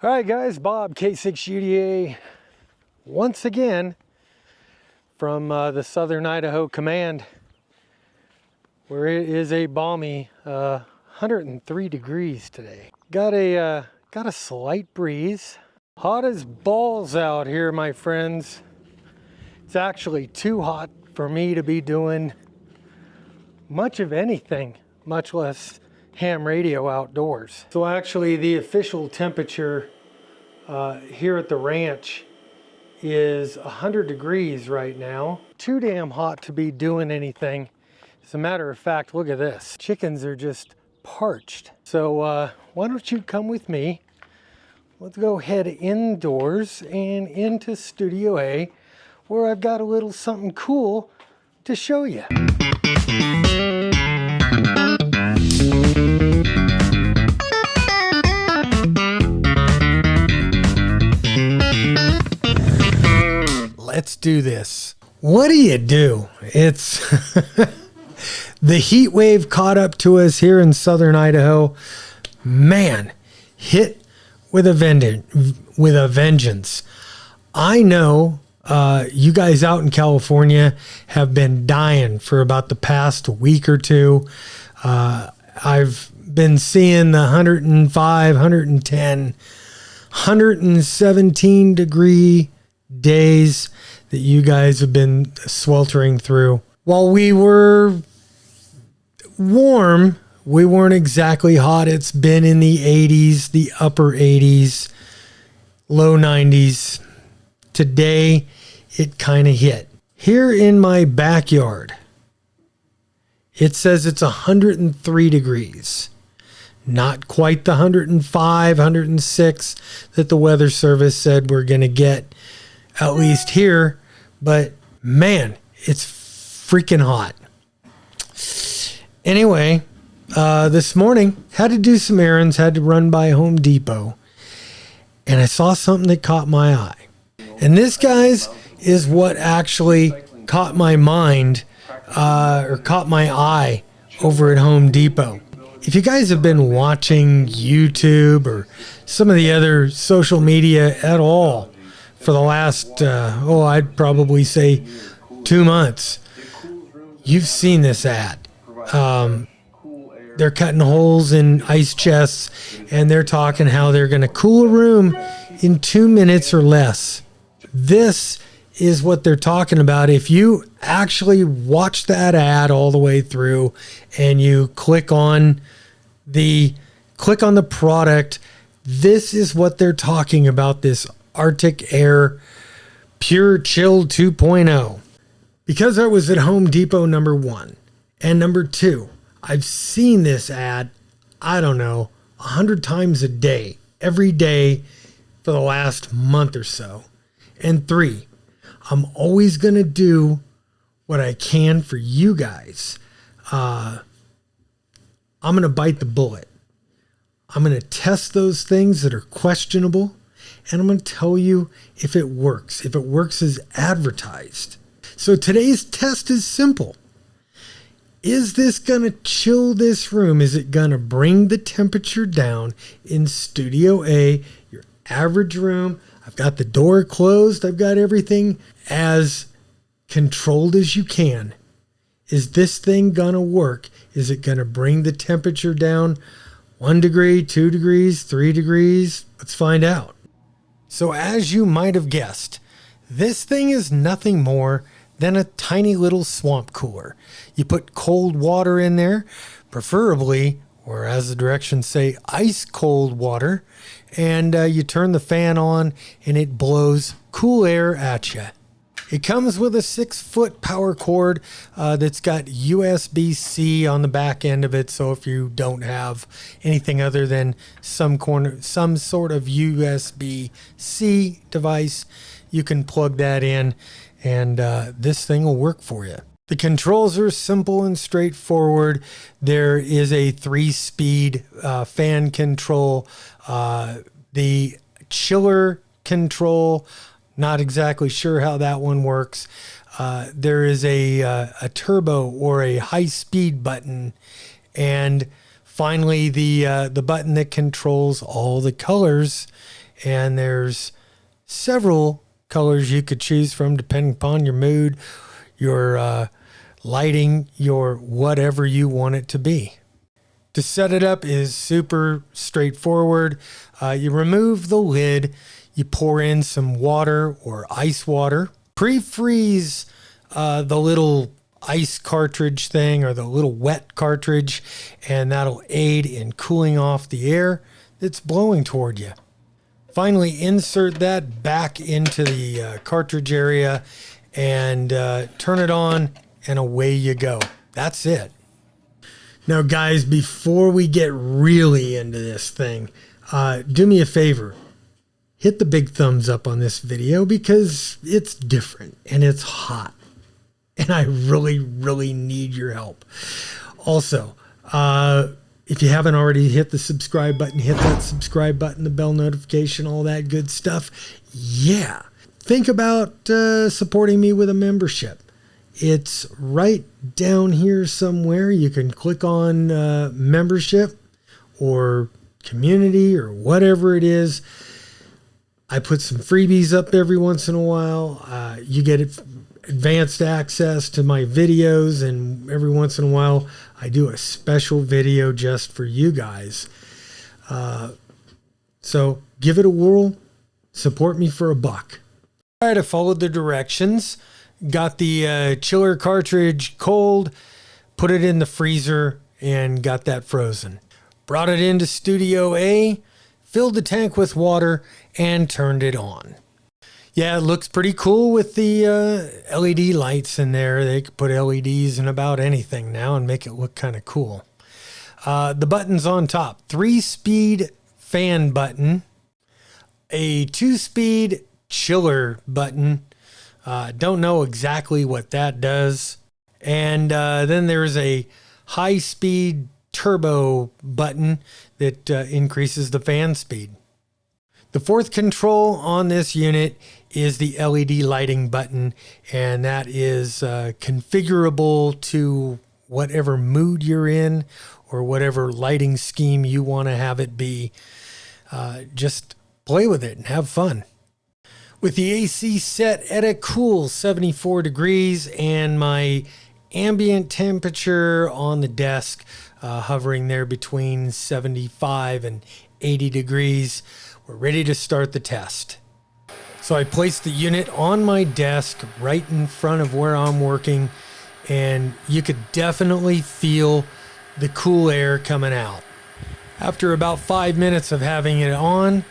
All right, guys, Bob, K6UDA, once again from the Southern Idaho Command, where it is a balmy 103 degrees today. Got a slight breeze. Hot as balls out here, my friends. It's actually too hot for me to be doing much of anything, much less ham radio outdoors. So actually the official temperature here at the ranch is 100 degrees right now. Too damn hot to be doing anything. As a matter of fact, look at this. Chickens are just parched. So why don't you come with me? Let's go head indoors and into Studio A, where I've got a little something cool to show you. Let's do this. What do? It's the heat wave caught up to us here in Southern Idaho. Man, hit with a vengeance. I know you guys out in California have been dying for about the past week or two. I've been seeing the 105, 110, 117 degree days that you guys have been sweltering through. While we were warm, we weren't exactly hot. It's been in the 80s, the upper 80s, low 90s. Today, it kind of hit. Here in my backyard, it says it's 103 degrees. Not quite the 105, 106 that the Weather Service said we're going to get, at least here. But man, it's freaking hot. Anyway, this morning, had to do some errands, had to run by Home Depot, and I saw something that caught my eye. And this, guys, is what actually caught my mind, or caught my eye over at Home Depot. If you guys have been watching YouTube or some of the other social media at all for the last, I'd probably say 2 months, you've seen this ad. They're cutting holes in ice chests, and they're talking how they're going to cool a room in 2 minutes or less. This is what they're talking about. If you actually watch that ad all the way through and you click on the product, this is what they're talking about, this Arctic Air Pure Chill 2.0. Because I was at Home Depot, number one, and number two, I've seen this ad, I don't know, 100 times a day, every day for the last month or so. And three, I'm always going to do what I can for you guys. I'm going to bite the bullet. I'm going to test those things that are questionable, and I'm going to tell you if it works as advertised. So today's test is simple. Is this going to chill this room? Is it going to bring the temperature down in Studio A, your average room? I've got the door closed. I've got everything as controlled as you can. Is this thing going to work? Is it going to bring the temperature down 1 degree, 2 degrees, 3 degrees? Let's find out. So as you might have guessed, this thing is nothing more than a tiny little swamp cooler. You put cold water in there, preferably, or as the directions say, ice cold water, and you turn the fan on and it blows cool air at you. It comes with a 6-foot power cord that's got USB-C on the back end of it. So if you don't have anything other than some sort of USB-C device, you can plug that in and this thing will work for you. The controls are simple and straightforward. There is a 3-speed fan control. The chiller control, not exactly sure how that one works. There is a turbo or a high-speed button, and finally the button that controls all the colors and there's several colors you could choose from depending upon your mood, your lighting, your whatever you want it to be. To set it up is super straightforward. You remove the lid, you pour in some water or ice water, pre-freeze the little ice cartridge thing or the little wet cartridge, and that'll aid in cooling off the air that's blowing toward you. Finally, insert that back into the cartridge area and turn it on, and away you go. That's it. Now, guys, before we get really into this thing, do me a favor. Hit the big thumbs up on this video because it's different and it's hot. And I really, really need your help. Also, if you haven't already hit the subscribe button, hit that subscribe button, the bell notification, all that good stuff. Yeah. Think about supporting me with a membership. It's right down here somewhere. You can click on membership or community or whatever it is. I put some freebies up every once in a while. You get advanced access to my videos, and every once in a while I do a special video just for you guys. So give it a whirl. Support me for $1. All right, I followed the directions. Got the chiller cartridge cold, put it in the freezer, and got that frozen. Brought it into Studio A, filled the tank with water, and turned it on. Yeah, it looks pretty cool with the LED lights in there. They could put LEDs in about anything now and make it look kind of cool. The buttons on top, 3-speed fan button, a 2-speed chiller button. Don't know exactly what that does. And then there's a high-speed turbo button that increases the fan speed. The fourth control on this unit is the LED lighting button, and that is configurable to whatever mood you're in or whatever lighting scheme you want to have it be. Just play with it and have fun. With the AC set at a cool 74 degrees and my ambient temperature on the desk hovering there between 75 and 80 degrees, we're ready to start the test. So I placed the unit on my desk right in front of where I'm working, and you could definitely feel the cool air coming out. After about 5 minutes of having it on,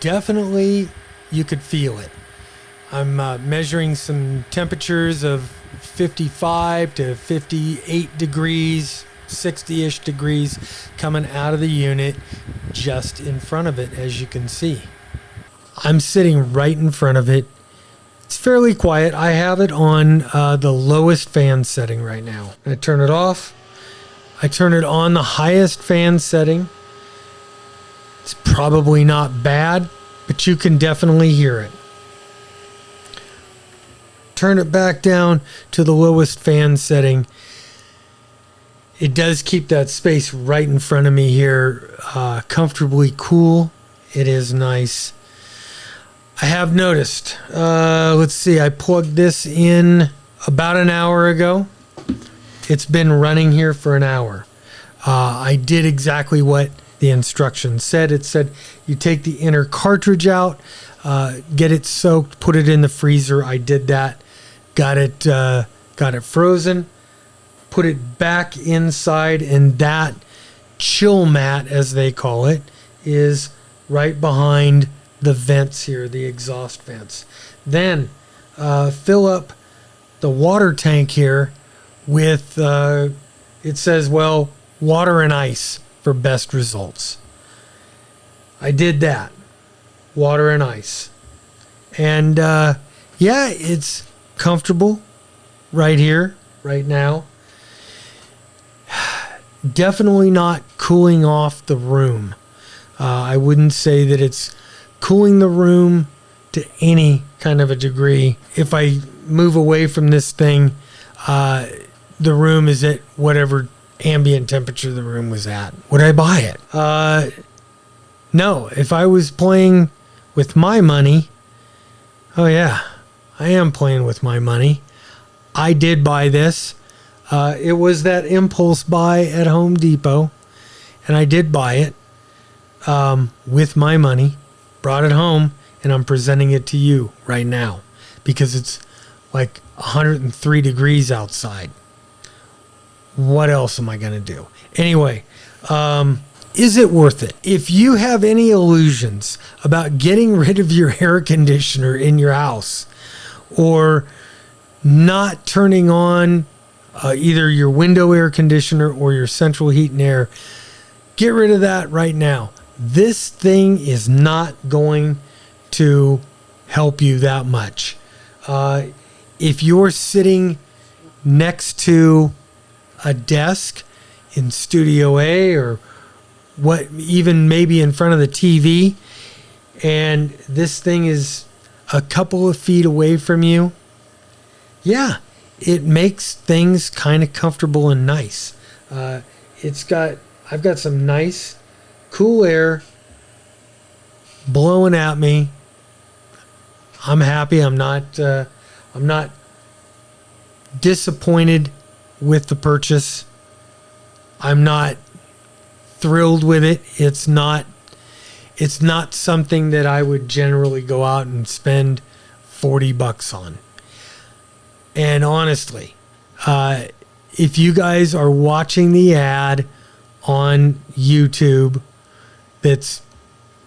definitely you could feel it. I'm measuring some temperatures of 55 to 58 degrees, 60-ish degrees coming out of the unit just in front of it, as you can see. I'm sitting right in front of it. It's fairly quiet. I have it on the lowest fan setting right now. I turn it off. I turn it on the highest fan setting. It's probably not bad, but you can definitely hear it. Turn it back down to the lowest fan setting. It does keep that space right in front of me here comfortably cool. It is nice. I have noticed, let's see, I plugged this in about an hour ago. It's been running here for an hour. I did exactly what the instructions said. It said you take the inner cartridge out, get it soaked, put it in the freezer. I did that. Got it frozen, put it back inside, and that chill mat, as they call it, is right behind the vents here, the exhaust vents. Then fill up the water tank here with, it says, well, water and ice for best results. I did that, water and ice. And yeah, it's comfortable right here, right now. Definitely not cooling off the room. I wouldn't say that it's cooling the room to any kind of a degree. If I move away from this thing, the room is at whatever ambient temperature the room was at. Would I buy it? No, if I was playing with my money, oh yeah, I am playing with my money. I did buy this. It was that impulse buy at Home Depot, and I did buy it with my money, brought it home, and I'm presenting it to you right now because it's like 103 degrees outside. What else am I going to do? Anyway, is it worth it? If you have any illusions about getting rid of your air conditioner in your house or not turning on either your window air conditioner or your central heat and air, get rid of that right now. This thing is not going to help you that much. If you're sitting next to a desk in Studio A or what, even maybe in front of the TV, and this thing is a couple of feet away from you, yeah, it makes things kind of comfortable and nice. I've got some nice cool air blowing at me. I'm happy. I'm not disappointed with the purchase. I'm not thrilled with it. It's not something that I would generally go out and spend $40 on. And honestly, if you guys are watching the ad on YouTube that's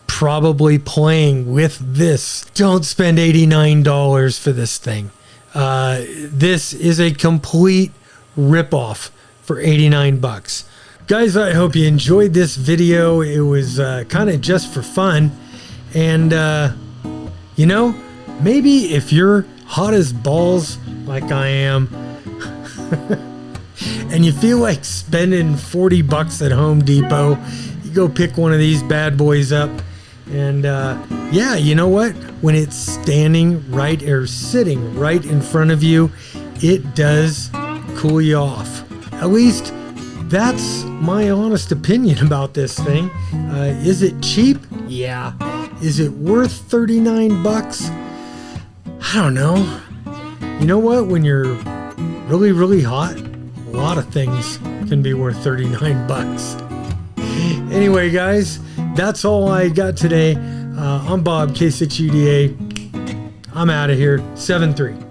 probably playing with this, don't spend $89 for this thing. This is a complete ripoff for $89. Guys, I hope you enjoyed this video. It was kind of just for fun. And, maybe if you're hot as balls like I am, and you feel like spending $40 at Home Depot, you go pick one of these bad boys up. And yeah, you know what? When it's standing right or sitting right in front of you, it does cool you off. At least that's my honest opinion about this thing. Is it cheap? Yeah. Is it worth $39? I don't know. You know what? When you're really, really hot, a lot of things can be worth $39. Anyway, guys, that's all I got today. I'm Bob, K6UDA. I'm out of here. 7-3.